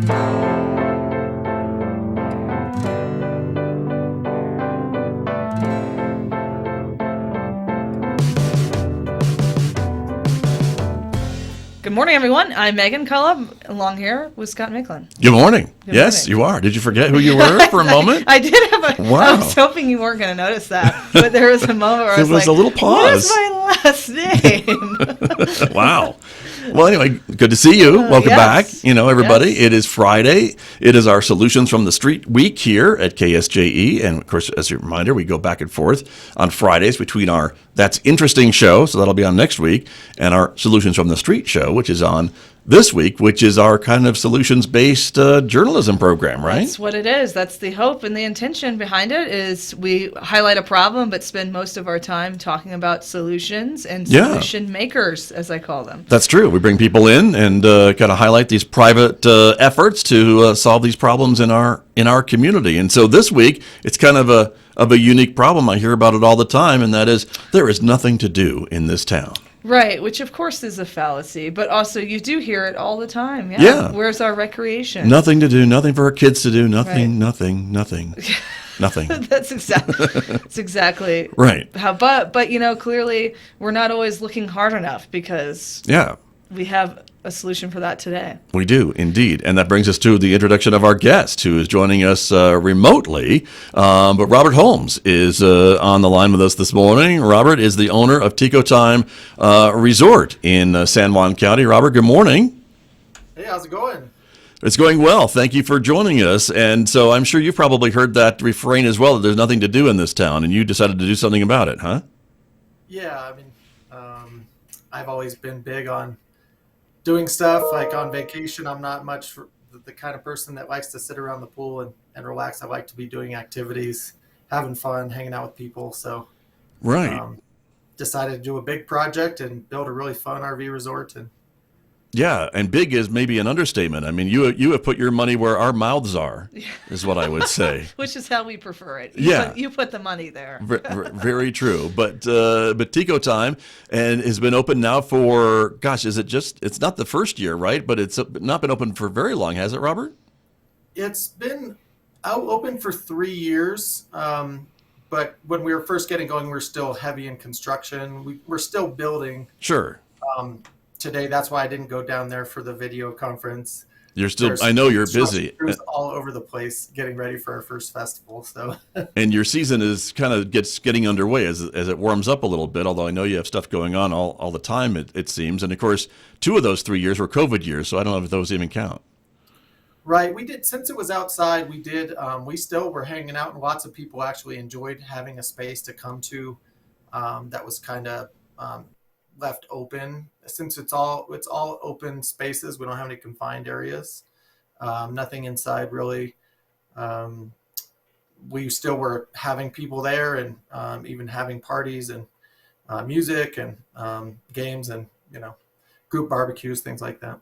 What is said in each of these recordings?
Good morning, everyone. I'm Megan Cullum, along here with Scott Michlin. Good morning. Good Yes, morning. you are. Did you forget who you were for a moment? I did have a. Wow. I was hoping you weren't going to notice that, but there was a moment where I was There was like, a little pause. What is my last name? Wow. Well, anyway, good to see you. Welcome yes. back. Everybody, Yes. It is Friday. It is our Solutions from the Street week here at KSJE. And of course, as a reminder, we go back and forth on Fridays between our That's Interesting show, so that'll be on next week, and our Solutions from the Street show, which is on this week, which is our kind of solutions-based journalism program, right? That's what it is. That's the hope and the intention behind it is we highlight a problem, but spend most of our time talking about solutions and solution makers, as I call them. That's true. We bring people in and kind of highlight these private efforts to solve these problems in our community. And so this week, it's kind of a unique problem. I hear about it all the time, and that is there is nothing to do in this town. Right, which of course is a fallacy, but also you do hear it all the time. Yeah. Where's our recreation? Nothing to do, nothing for our kids to do, nothing, Right. nothing. Nothing. That's exactly Right. how. But clearly we're not always looking hard enough because Yeah. we have a solution for that today. We do, indeed. And that brings us to the introduction of our guest, who is joining us remotely. But Robert Holmes is on the line with us this morning. Robert is the owner of Tico Time Resort in San Juan County. Robert, good morning. Hey, how's it going? It's going well. Thank you for joining us. And so I'm sure you've probably heard that refrain as well, that there's nothing to do in this town, and you decided to do something about it, huh? Yeah, I've always been big on doing stuff. Like on vacation, I'm not much for the kind of person that likes to sit around the pool and relax. I like to be doing activities, having fun, hanging out with people. So, Right. decided to do a big project and build a really fun RV resort. And Yeah, and big is maybe an understatement. I mean, you have put your money where our mouths are, is what I would say. Which is how we prefer it. You put the money there. Very true. But Tico Time and has been open now for, gosh, it's not the first year, right? But it's not been open for very long, has it, Robert? it's been out open for 3 years. But when we were first getting going, we were still heavy in construction. We're still building. Sure. Today, that's why I didn't go down there for the video conference. I know you're busy. Crews all over the place getting ready for our first festival. So, And your season is kind of getting underway as it warms up a little bit, although I know you have stuff going on all the time, it seems. And of course, 2 of those 3 years were COVID years, so I don't know if those even count. right, we did, since it was outside, we still were hanging out, and lots of people actually enjoyed having a space to come to that was kind of left open. Since it's all open spaces, we don't have any confined areas, nothing inside really. We still were having people there and even having parties and music and games and group barbecues, things like that.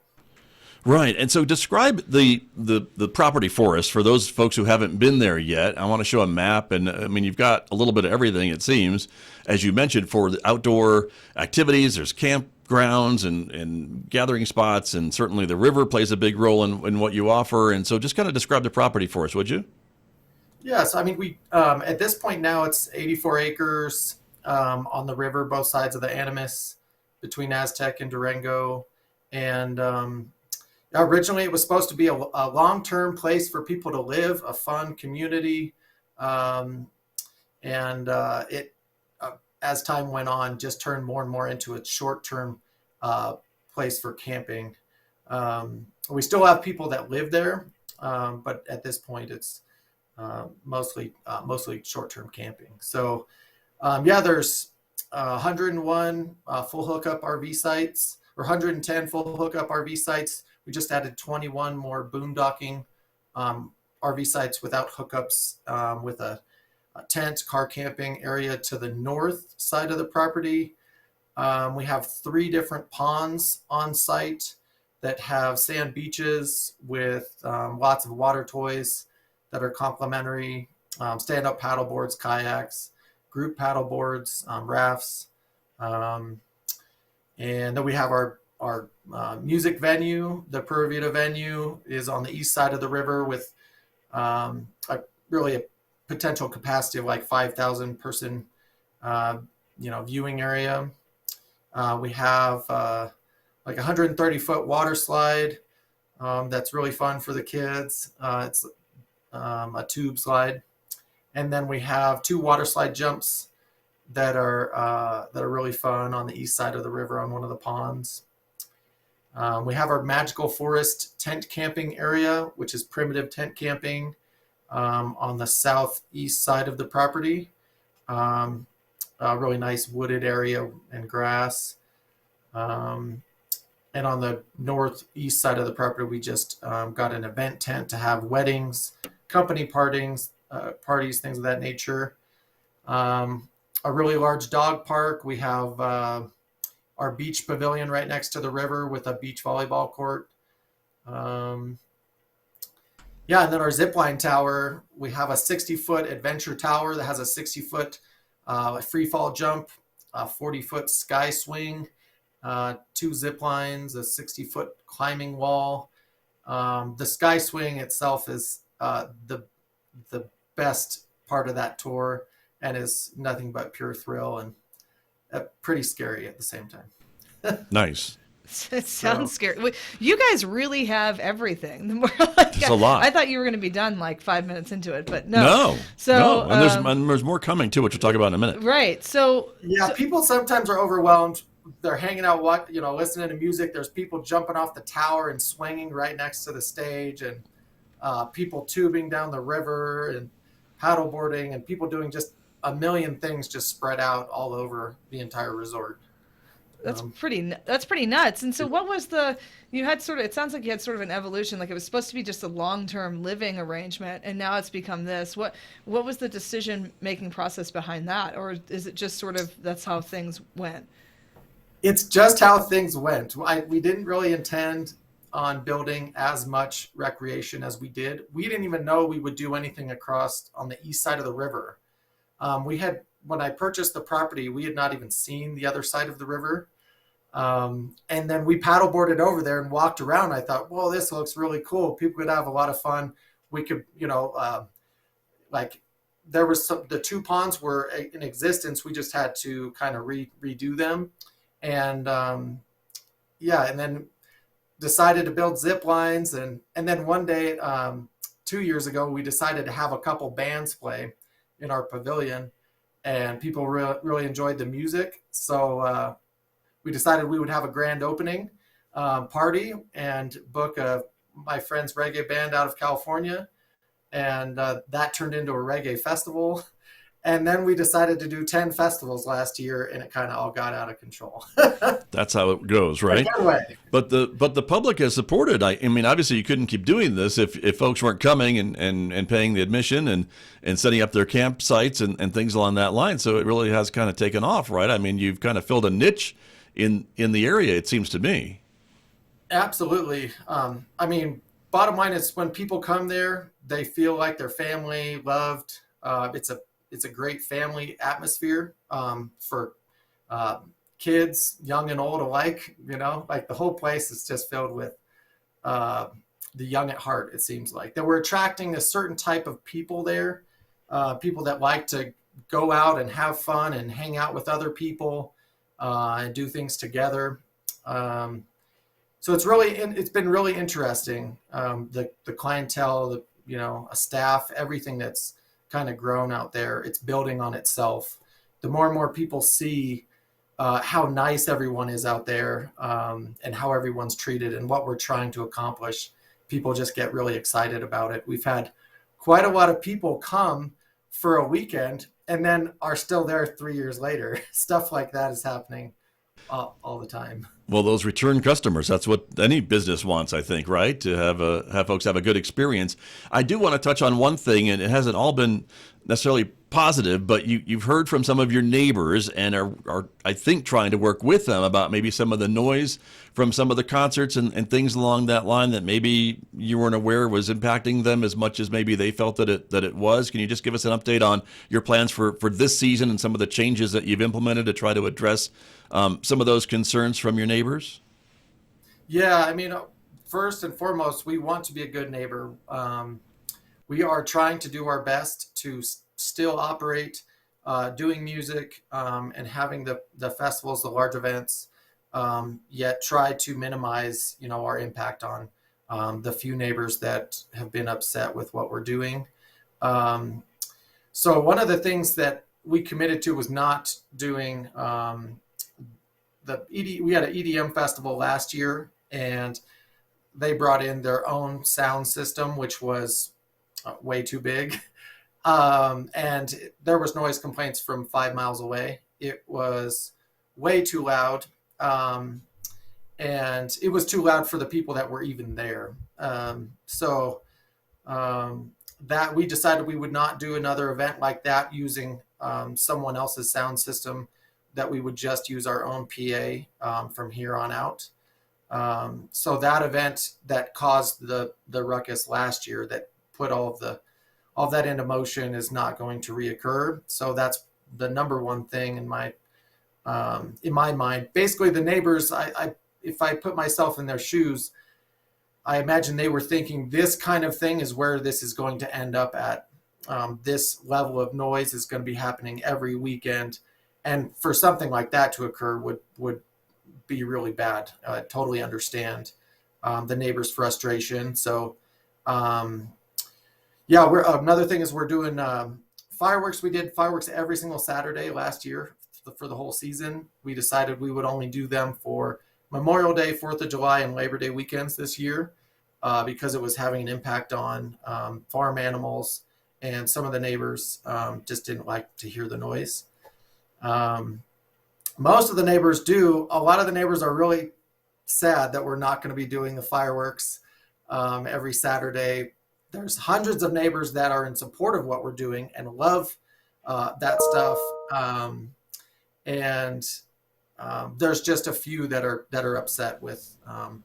Right. And so describe the property for us, for those folks who haven't been there yet. I want to show a map. And I mean, you've got a little bit of everything, it seems, as you mentioned, for the outdoor activities. There's campgrounds and gathering spots. And certainly the river plays a big role in what you offer. And so just kind of describe the property for us, would you? Yes. I mean, we at this point now it's 84 acres on the river, both sides of the Animas between Aztec and Durango. And originally, it was supposed to be a long-term place for people to live, a fun community, and it, as time went on, just turned more and more into a short-term place for camping. We still have people that live there, but at this point, it's mostly short-term camping. So, there's 101 full hookup RV sites, or 110 full hookup RV sites. We just added 21 more boondocking RV sites without hookups, with a tent, car camping area to the north side of the property. We have 3 different ponds on site that have sand beaches with lots of water toys that are complimentary, stand-up paddle boards, kayaks, group paddle boards, rafts. And then we have our our music venue, the Purovita venue, is on the east side of the river with really a potential capacity of like 5,000 person, viewing area. We have like 130-foot water slide that's really fun for the kids. It's a tube slide, and then we have 2 water slide jumps that are really fun on the east side of the river on one of the ponds. We have our magical forest tent camping area, which is primitive tent camping on the southeast side of the property. A really nice wooded area and grass. And on the northeast side of the property, we just got an event tent to have weddings, company parties, things of that nature. A really large dog park. We have our beach pavilion right next to the river with a beach volleyball court. And then our zipline tower. We have a 60-foot adventure tower that has a 60-foot free fall jump, a 40-foot sky swing, 2 zip lines, a 60-foot climbing wall. The sky swing itself is the best part of that tour, and is nothing but pure thrill and pretty scary at the same time. Nice. It sounds scary. You guys really have everything. It's a lot. I thought you were going to be done like 5 minutes into it, but no. So, and there's more coming too, which we'll talk about in a minute. Right. So people sometimes are overwhelmed. They're hanging out, listening to music. There's people jumping off the tower and swinging right next to the stage, and people tubing down the river and paddleboarding, and people doing just a million things just spread out all over the entire resort. That's pretty nuts. And so what was it sounds like you had sort of an evolution, like it was supposed to be just a long-term living arrangement, and now it's become this. What was the decision-making process behind that? Or is it just sort of, that's how things went? It's just how things went. We didn't really intend on building as much recreation as we did. We didn't even know we would do anything across on the east side of the river. When I purchased the property, we had not even seen the other side of the river. And then we paddleboarded over there and walked around. I thought, whoa, this looks really cool. People could have a lot of fun. We could, there was the 2 ponds were in existence. We just had to kind of redo them. And and then decided to build zip lines. And then one day, 2 years ago, we decided to have a couple bands play in our pavilion, and people really enjoyed the music. So we decided we would have a grand opening party and book my friend's reggae band out of California. And that turned into a reggae festival. And then we decided to do 10 festivals last year, and it kind of all got out of control. That's how it goes, right? But the public has supported. I mean, obviously you couldn't keep doing this if folks weren't coming and paying the admission and setting up their campsites and things along that line. So it really has kind of taken off, right? I mean, you've kind of filled a niche in the area, it seems to me. Absolutely. Bottom line is when people come there, they feel like their family loved. It's a great family atmosphere for kids, young and old alike. Like the whole place is just filled with the young at heart. It seems like that we're attracting a certain type of people there, people that like to go out and have fun and hang out with other people and do things together. So it's been really interesting. The clientele, a staff, everything that's kind of grown out there. It's building on itself. The more and more people see how nice everyone is out there and how everyone's treated and what we're trying to accomplish, people just get really excited about it. We've had quite a lot of people come for a weekend and then are still there 3 years later. Stuff like that is happening all the time. Well, those return customers, that's what any business wants, I think, right? To have folks have a good experience. I do want to touch on one thing, and it hasn't all been necessarily positive, but you've heard from some of your neighbors and are I think, trying to work with them about maybe some of the noise from some of the concerts and things along that line that maybe you weren't aware was impacting them as much as maybe they felt that it was. Can you just give us an update on your plans for this season and some of the changes that you've implemented to try to address some of those concerns from your neighbors? Yeah, I mean, first and foremost, we want to be a good neighbor. We are trying to do our best to still operate, doing music, and having the festivals, the large events, yet try to minimize, our impact on the few neighbors that have been upset with what we're doing. Um, so one of the things that we committed to was not doing we had an EDM festival last year, and they brought in their own sound system, which was way too big. And there was noise complaints from 5 miles away. It was way too loud. And it was too loud for the people that were even there. That we decided we would not do another event like that using someone else's sound system, that we would just use our own PA from here on out. So that event that caused the ruckus last year, that put all that into motion, is not going to reoccur. So that's the number one thing in my mind. Basically, the neighbors, if I put myself in their shoes, I imagine they were thinking this kind of thing is where this is going to end up at. This level of noise is going to be happening every weekend. And for something like that to occur would be really bad. I totally understand the neighbors' frustration. So, another thing is we're doing fireworks. We did fireworks every single Saturday last year for the whole season. We decided we would only do them for Memorial Day, 4th of July, and Labor Day weekends this year because it was having an impact on farm animals, and some of the neighbors just didn't like to hear the noise. Most of the neighbors do. A lot of the neighbors are really sad that we're not going to be doing the fireworks every Saturday. There's hundreds of neighbors that are in support of what we're doing and love that stuff. There's just a few that are upset with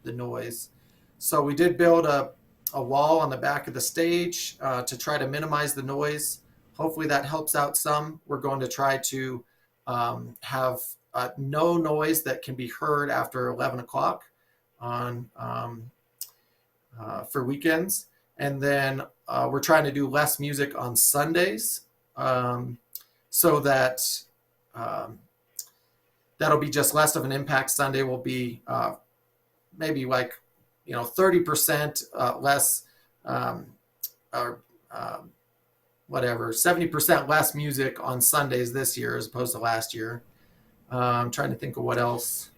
the noise. So we did build a wall on the back of the stage to try to minimize the noise. Hopefully that helps out some. We're going to try to have no noise that can be heard after 11 o'clock on for weekends. And then we're trying to do less music on Sundays so that that'll be just less of an impact. Sunday will be maybe 30% less or whatever, 70% less music on Sundays this year as opposed to last year. I'm trying to think of what else.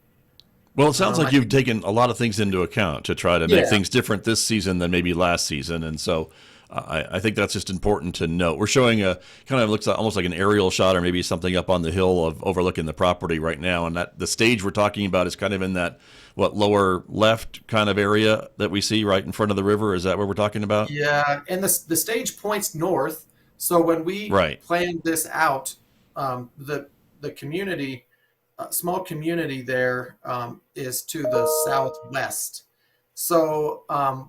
Well, it sounds like you've taken a lot of things into account to try to make things different this season than maybe last season. And so I think that's just important to note. We're showing a kind of looks like, almost like an aerial shot or maybe something up on the hill of overlooking the property right now. And that the stage we're talking about is kind of in that, lower left kind of area that we see right in front of the river. Is that what we're talking about? Yeah. And the stage points north. So when we planned this out, the community, small community there is to the southwest. So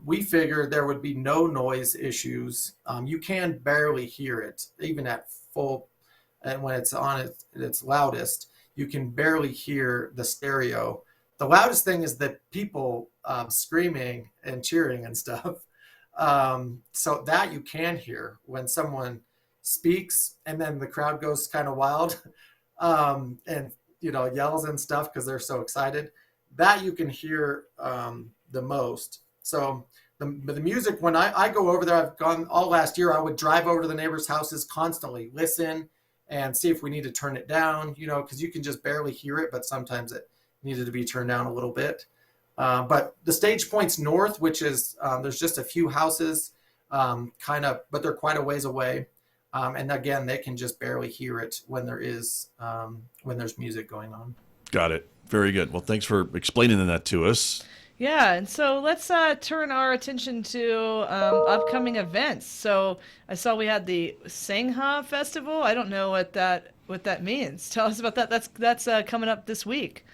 we figured there would be no noise issues. You can barely hear it, even at full, and when it's on its loudest, you can barely hear the stereo. The loudest thing is the people screaming and cheering and stuff. So that you can hear when someone speaks, and then the crowd goes kind of wild and yells and stuff because they're so excited. That you can hear the most. So the music, when I go over there, I've gone all last year, I would drive over to the neighbors' houses constantly, listen and see if we need to turn it down, because you can just barely hear it, but sometimes it needed to be turned down a little bit. But the stage points north, which is there's just a few houses but they're quite a ways away. And again, they can just barely hear it when there's music going on. Got it. Very good. Well, thanks for explaining that to us. Yeah, and so let's turn our attention to upcoming events. So I saw we had the Sangha Festival. I don't know what that means. Tell us about that. That's coming up this week.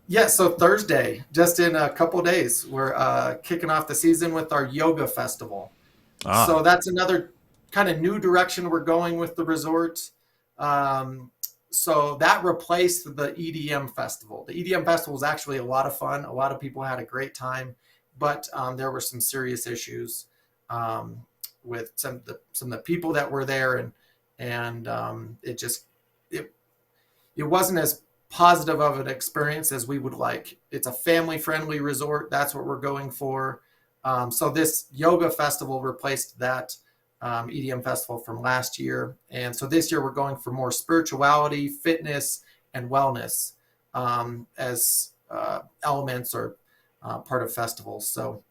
Yeah, so Thursday, just in a couple of days, we're kicking off the season with our yoga festival. So that's another kind of new direction we're going with the resort. so that replaced the EDM festival. The EDM festival was actually a lot of fun. A lot of people had a great time, but there were some serious issues with some of the people that were there, and it it wasn't as positive of an experience as we would like. It's a family friendly resort. That's what we're going for. So this yoga festival replaced that EDM festival from last year. And so this year we're going for more spirituality, fitness, and wellness as elements or part of festivals. So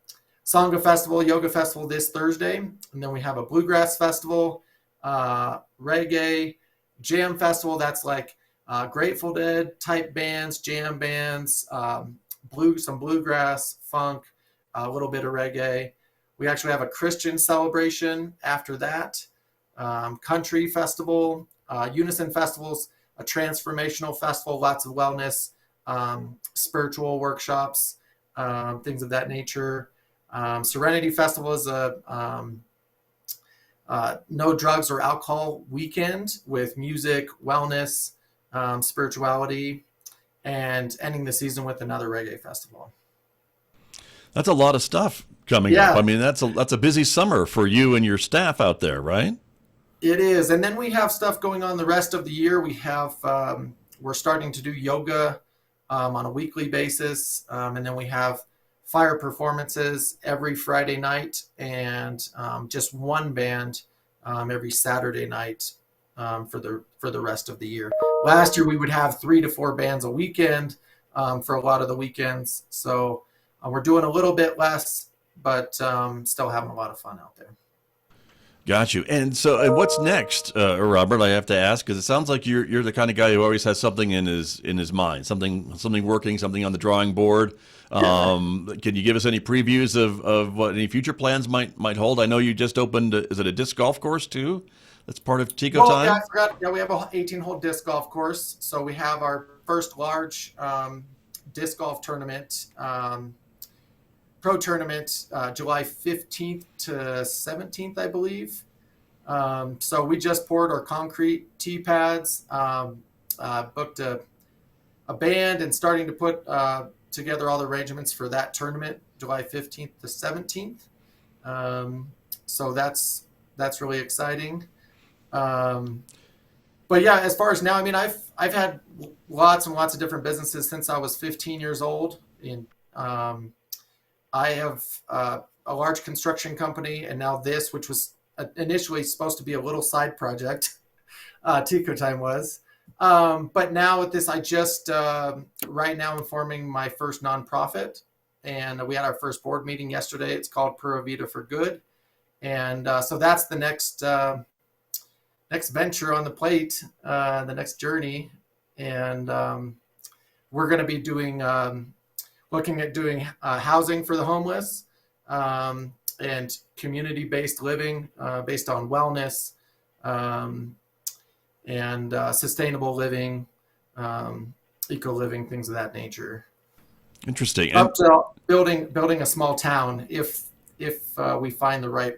Sangha Festival, Yoga Festival this Thursday. And then we have a Bluegrass Festival, Reggae, Jam Festival. That's like Grateful Dead type bands, jam bands, some bluegrass, funk, a little bit of reggae. We actually have a Christian celebration after that, country festival, unison festivals, a transformational festival, lots of wellness, spiritual workshops, things of that nature. Serenity Festival is a no drugs or alcohol weekend with music, wellness, spirituality, and ending the season with another reggae festival. That's a lot of stuff coming up. I mean, that's a busy summer for you and your staff out there, right? It is. And then we have stuff going on the rest of the year. We have, we're starting to do yoga on a weekly basis. And then we have fire performances every Friday night and just one band every Saturday night for the rest of the year. Last year, we would have 3 to 4 bands a weekend for a lot of the weekends. So we're doing a little bit less, but still having a lot of fun out there. Got you. And so, what's next, Robert? I have to ask because it sounds like you're the kind of guy who always has something in his mind, something working, something on the drawing board. Can you give us any previews of what any future plans might hold? I know you just opened. Is it a disc golf course too? That's part of Tico Time. Yeah, I forgot. Yeah, we have a 18-hole disc golf course. So we have our first large disc golf tournament. Pro tournament July 15th to 17th, I believe. So we just poured our concrete tee pads, booked a band, and starting to put together all the arrangements for that tournament, July 15th to 17th. So that's really exciting. But yeah, as far as now, I mean, I've had lots and lots of different businesses since I was 15 years old. And I have a large construction company, and now this, which was initially supposed to be a little side project, Tico Time was. But now with this, I just, right now I'm forming my first nonprofit, and we had our first board meeting yesterday. It's called Purovita for Good. And so that's the next venture on the plate, the next journey. And we're going to be doing, looking at doing housing for the homeless and community-based living based on wellness and sustainable living, eco-living, things of that nature. Interesting. Up to building a small town if we find the right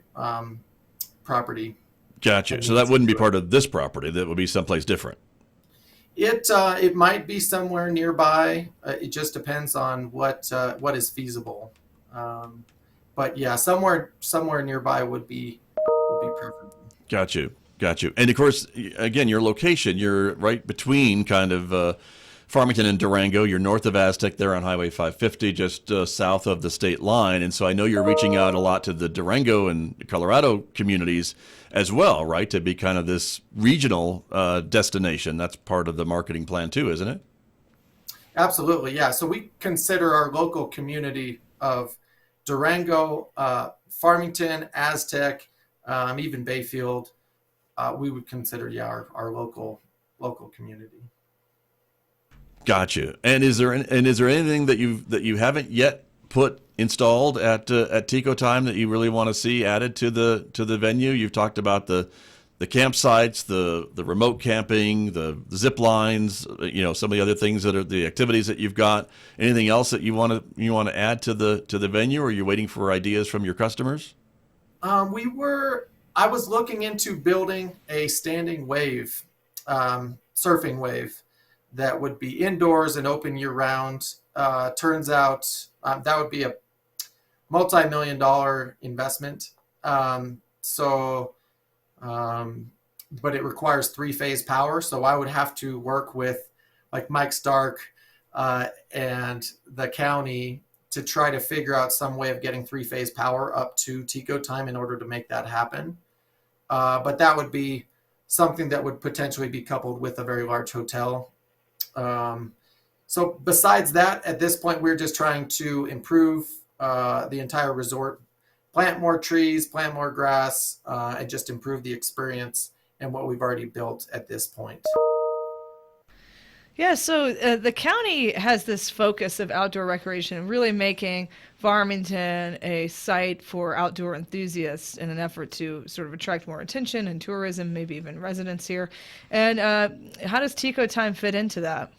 property. Gotcha. So that wouldn't be part of this property. That would be someplace different. It might be somewhere nearby. It just depends on what is feasible. But yeah, somewhere nearby would be perfect. Got you. And of course, again, your location, you're right between kind of Farmington and Durango. You're north of Aztec there on Highway 550, just south of the state line. And so I know you're reaching out a lot to the Durango and Colorado communities as well, right? To be kind of this regional destination. That's part of the marketing plan too, isn't it? Absolutely, yeah. So we consider our local community of Durango, Farmington, Aztec, even Bayfield. We would consider, our local community. Gotcha. And is there anything that you haven't yet put installed at Tico Time that you really want to see added to the venue? You've talked about the campsites, the remote camping, the zip lines, some of the other things that are the activities that you've got. Anything else that you want to add to the venue, or are you waiting for ideas from your customers? I was looking into building a standing wave surfing wave that would be indoors and open year round. Turns out that would be a multi-million-dollar investment. So, but it requires three-phase power. So I would have to work with like Mike Stark and the county to try to figure out some way of getting three-phase power up to Tico Time in order to make that happen. But that would be something that would potentially be coupled with a very large hotel. So besides that, at this point, we're just trying to improve the entire resort, plant more trees, plant more grass, and just improve the experience and what we've already built at this point. Yeah, so the county has this focus of outdoor recreation and really making Farmington a site for outdoor enthusiasts in an effort to sort of attract more attention and tourism, maybe even residents here. And how does Tico Time fit into that?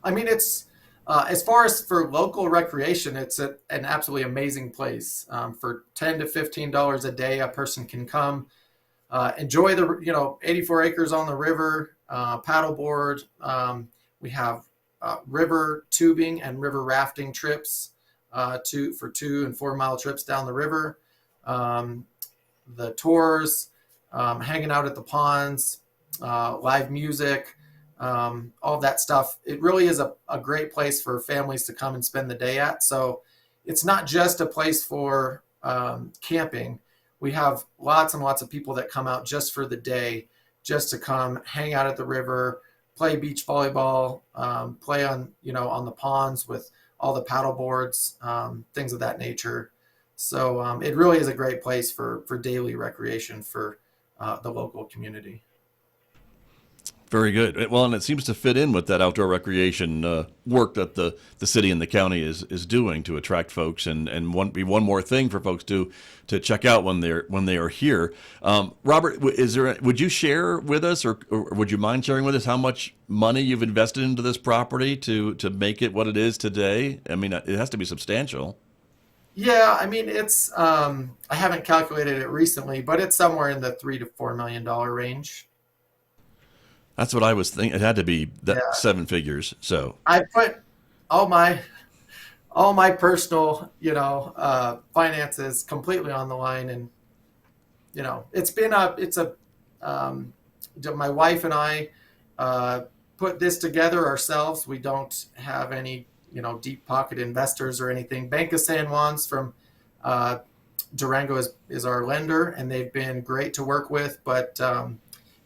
I mean, it's as far as for local recreation, it's an absolutely amazing place. For $10 to $15 a day, a person can come enjoy the 84 acres on the river, paddleboard. We have river tubing and river rafting trips for 2 and 4 mile trips down the river. The tours, hanging out at the ponds, live music. All of that stuff. It really is a great place for families to come and spend the day at. So it's not just a place for camping. We have lots and lots of people that come out just for the day, just to come hang out at the river, play beach volleyball, play on the ponds with all the paddle boards, things of that nature. So it really is a great place for daily recreation for the local community. Very good. Well, and it seems to fit in with that outdoor recreation work that the city and the county is doing to attract folks, and be one more thing for folks to check out when they are here. Robert, would you share with us, or would you mind sharing with us how much money you've invested into this property to make it what it is today? I mean, it has to be substantial. Yeah, I mean, it's I haven't calculated it recently, but it's somewhere in the $3 to $4 million range. That's what I was thinking. It had to be that 7 figures. So I put all my personal, finances completely on the line, and my wife and I put this together ourselves. We don't have any, deep pocket investors or anything. Bank of San Juan's from Durango is our lender, and they've been great to work with, but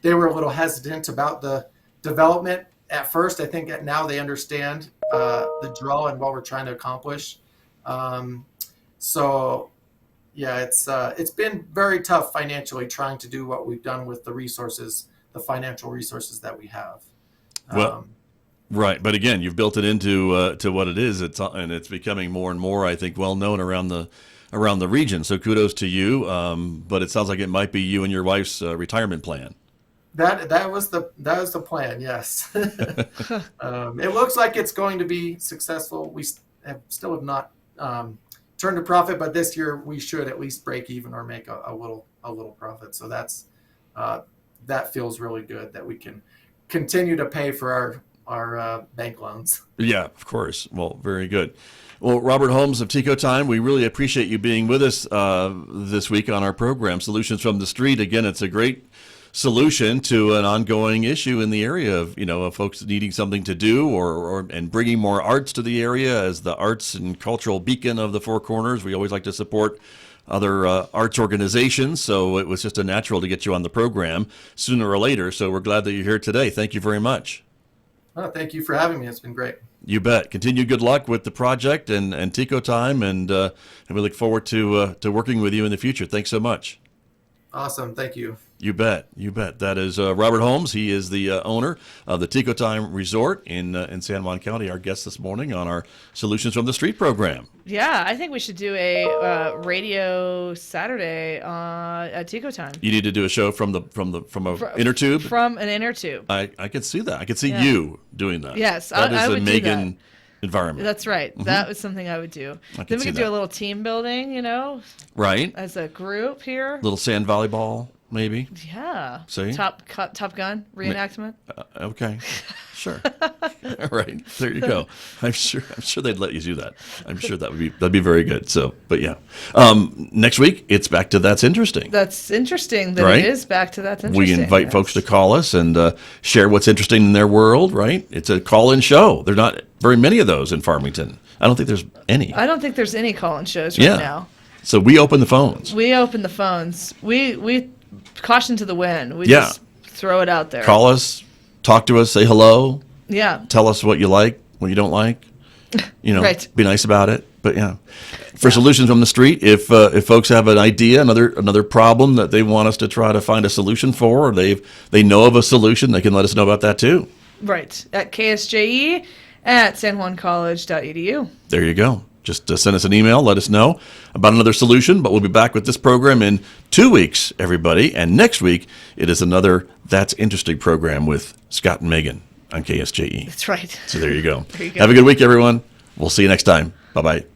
they were a little hesitant about the development at first. I think now they understand the draw and what we're trying to accomplish. So yeah, it's been very tough financially trying to do what we've done with the financial resources that we have. Right, but again, you've built it into to what it is. It's becoming more and more, I think, well known around the region. So kudos to you. But it sounds like it might be you and your wife's retirement plan. That was the plan. Yes. It looks like it's going to be successful. We still have not turned a profit, but this year we should at least break even or make a little profit. So that feels really good that we can continue to pay for our bank loans. Yeah, of course. Well, very good. Well, Robert Holmes of Tico Time, we really appreciate you being with us this week on our program, Solutions from the Street. Again, it's a great solution to an ongoing issue in the area of folks needing something to do and bringing more arts to the area as the arts and cultural beacon of the Four Corners. We always like to support other arts organizations, so it was just a natural to get you on the program sooner or later. So we're glad that you're here today. Thank you very much. Oh, thank you for having me. It's been great. You bet. Continued good luck with the project and Tico Time, and we look forward to working with you in the future. Thanks so much. Awesome. Thank you. You bet. You bet. That is Robert Holmes. He is the owner of the Tico Time Resort in San Juan County, our guest this morning on our Solutions from the Street program. Yeah, I think we should do a radio Saturday at Tico Time. You need to do a show from an inner tube? From an inner tube. I could see that. I could see you doing that. Yes, I would do Megan that. Environment. That's right. Mm-hmm. That was something I would do. Then we could do a little team building, right, as a group here. Little sand volleyball. maybe. Yeah. See? Top Gun reenactment. Okay, sure. All right, there you go. I'm sure they'd let you do that. I'm sure that'd be very good. So, but yeah, next week it's back to That's Interesting. That's interesting that Right? it is back to That's We Interesting. invite folks to call us and share what's interesting in their world. Right? It's a call-in show. There are not very many of those in Farmington. I don't think there's any. I don't think there's any call-in shows right now. So we open the phones. We open the phones. We caution to the wind. We Yeah. just throw it out there. Call us, talk to us, say hello, Yeah. tell us what you like, what you don't like. Right. Be nice about it. But yeah, for Solutions from the Street, if folks have an idea, another problem that they want us to try to find a solution for, or they know of a solution, they can let us know about that too. Right. At KSJE at sanjuancollege.edu. There you go. Just send us an email, let us know about another solution. But we'll be back with this program in 2 weeks, everybody. And next week, it is another That's Interesting program with Scott and Megan on KSJE. That's right. So there you go. There you go. Have a good week, everyone. We'll see you next time. Bye-bye.